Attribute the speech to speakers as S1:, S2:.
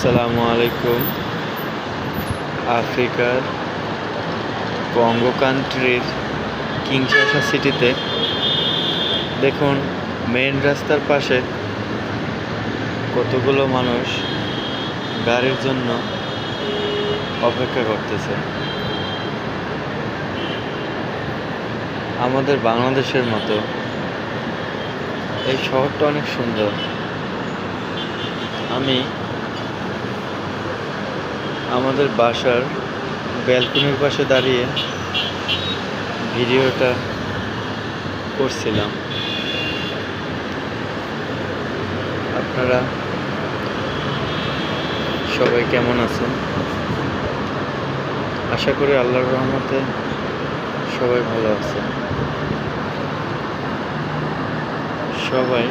S1: আসসালামু আলাইকুম। আফ্রিকার কঙ্গো কান্ট্রির কিনশাসা সিটিতে দেখুন, মেইন রাস্তার পাশে কতগুলো মানুষ গাড়ির জন্য অপেক্ষা করতেছে। আমাদের বাংলাদেশের মতো এই শহরটা অনেক সুন্দর। আমি আমাদের বাসার ব্যালকনির পাশে দাঁড়িয়ে ভিডিওটা করছিলাম। আপনারা সবাই কেমন আছেন? আশা করি আল্লাহর রহমতে সবাই ভালো আছে। সবাই